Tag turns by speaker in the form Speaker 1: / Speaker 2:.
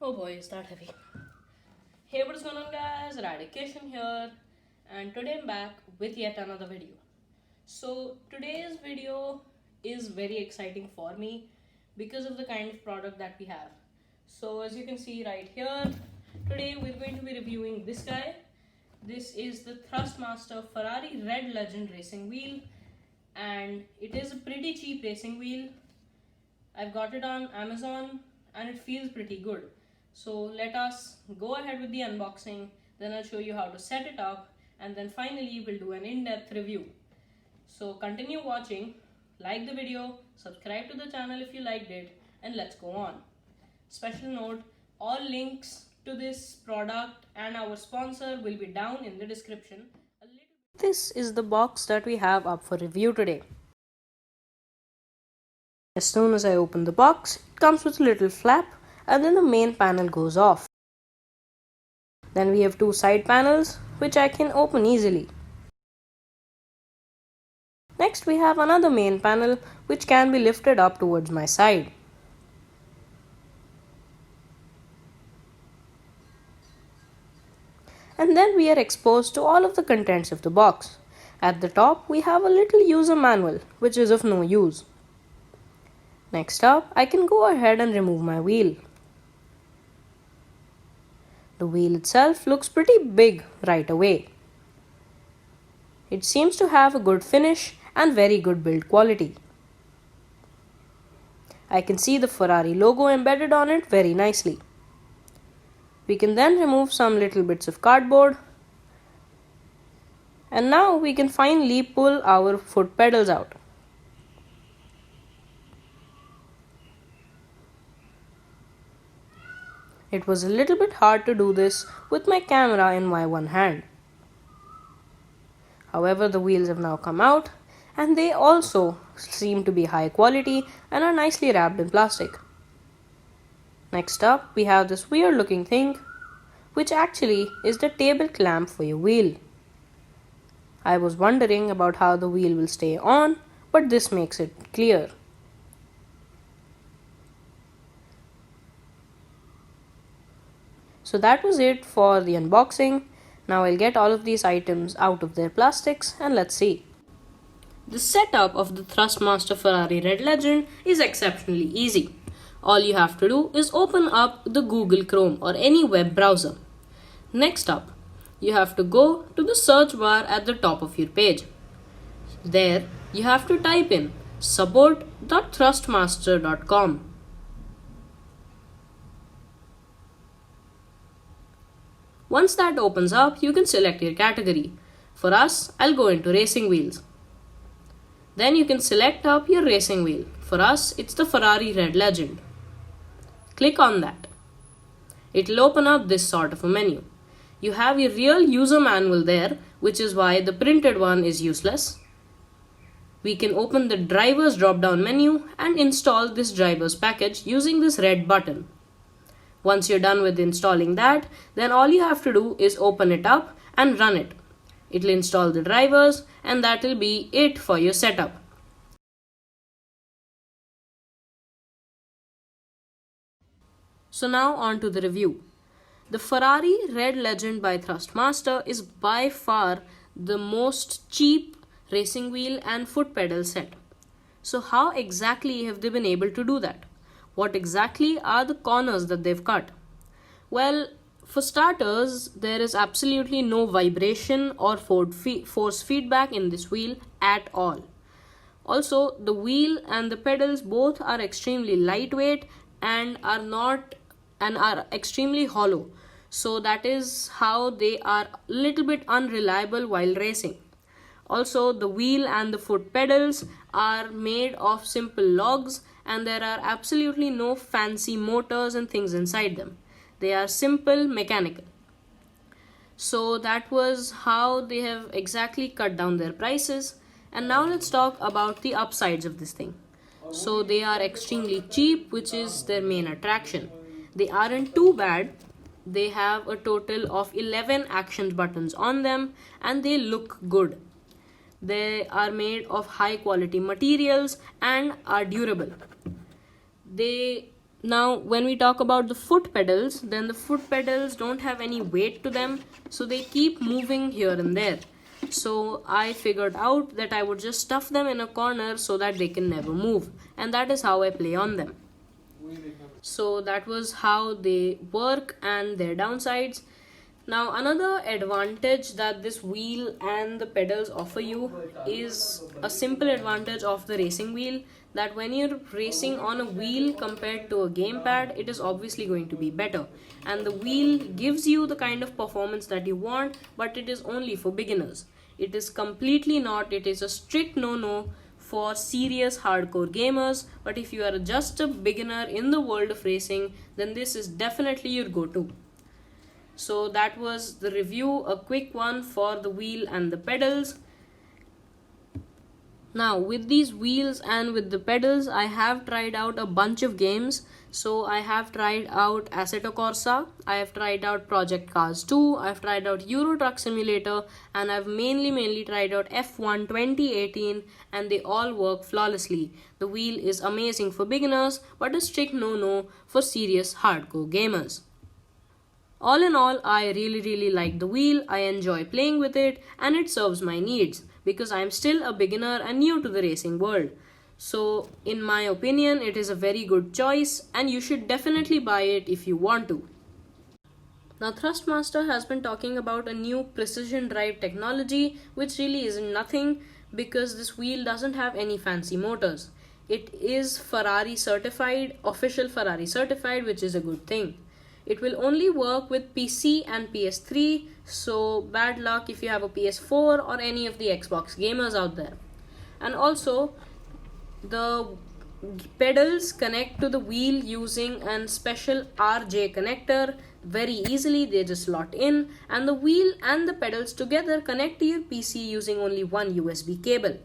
Speaker 1: Oh boy, is that heavy. Hey, what's going on, guys? Eradication here, and today I'm back with yet another video. So, today's video is very exciting for me because of the kind of product that we have. So, as you can see right here, today we're going to be reviewing this guy. This is the Thrustmaster Ferrari Red Legend racing wheel, and it is a pretty cheap racing wheel. I've got it on Amazon and it feels pretty good. So let us go ahead with the unboxing, then I'll show you how to set it up, and then finally we'll do an in-depth review. So continue watching, like the video, subscribe to the channel if you liked it, and let's go on. Special note, all links to this product and our sponsor will be down in the description. This is the box that we have up for review today. As soon as I open the box, it comes with a little flap and then the main panel goes off. Then we have two side panels which I can open easily. Next we have another main panel which can be lifted up towards my side. And then we are exposed to all of the contents of the box. At the top we have a little user manual which is of no use. Next up, I can go ahead and remove my wheel. The wheel itself looks pretty big right away. It seems to have a good finish and very good build quality. I can see the Ferrari logo embedded on it very nicely. We can then remove some little bits of cardboard. And now we can finally pull our foot pedals out. It was a little bit hard to do this with my camera in my one hand. However, the wheels have now come out and they also seem to be high quality and are nicely wrapped in plastic. Next up, we have this weird looking thing, which actually is the table clamp for your wheel. I was wondering about how the wheel will stay on, but this makes it clear. So that was it for the unboxing. Now I'll get all of these items out of their plastics and let's see. The setup of the Thrustmaster Ferrari Red Legend is exceptionally easy. All you have to do is open up the Google Chrome or any web browser. Next up, you have to go to the search bar at the top of your page. There, you have to type in support.thrustmaster.com. Once that opens up, you can select your category. For us, I'll go into racing wheels. Then you can select up your racing wheel. For us, it's the Ferrari Red Legend. Click on that. It'll open up this sort of a menu. You have your real user manual there, which is why the printed one is useless. We can open the driver's drop-down menu and install this driver's package using this red button. Once you're done with installing that, then all you have to do is open it up and run it. It'll install the drivers and that'll be it for your setup. So now on to the review. The Ferrari Red Legend by Thrustmaster is by far the most cheap racing wheel and foot pedal set. So how exactly have they been able to do that? What exactly are the corners that they've cut? Well, for starters, there is absolutely no vibration or force feedback in this wheel at all. Also, the wheel and the pedals both are extremely lightweight and are extremely hollow. So that is how they are a little bit unreliable while racing. Also, the wheel and the foot pedals are made of simple logs and there are absolutely no fancy motors and things inside them. They are simple mechanical. So that was how they have exactly cut down their prices. And now let's talk about the upsides of this thing. So they are extremely cheap, which is their main attraction. They aren't too bad. They have a total of 11 action buttons on them and they look good. They are made of high quality materials and are durable. They Now, when we talk about the foot pedals, then the foot pedals don't have any weight to them, so they keep moving here and there. So I figured out that I would just stuff them in a corner so that they can never move, and that is how I play on them. So that was how they work and their downsides. Now, another advantage that this wheel and the pedals offer you is a simple advantage of the racing wheel, that when you're racing on a wheel compared to a gamepad, it is obviously going to be better. And the wheel gives you the kind of performance that you want, but it is only for beginners. It is completely not, it is a strict no-no for serious hardcore gamers, but if you are just a beginner in the world of racing, then this is definitely your go-to. So that was the review, a quick one for the wheel and the pedals. Now, with these wheels and with the pedals, I have tried out a bunch of games. So I have tried out Assetto Corsa, I have tried out Project Cars 2, I've tried out Euro Truck Simulator, and I've mainly tried out F1 2018, and they all work flawlessly. The wheel is amazing for beginners, but a strict no-no for serious hardcore gamers. All in all, I really like the wheel, I enjoy playing with it, and it serves my needs because I'm still a beginner and new to the racing world. So, in my opinion, it is a very good choice and you should definitely buy it if you want to. Now, Thrustmaster has been talking about a new precision drive technology, which really isn't nothing because this wheel doesn't have any fancy motors. It is Ferrari certified, official Ferrari certified, which is a good thing. It will only work with PC and PS3, so bad luck if you have a PS4 or any of the Xbox gamers out there. And also, the pedals connect to the wheel using a special RJ connector very easily. They just slot in, and the wheel and the pedals together connect to your PC using only one USB cable.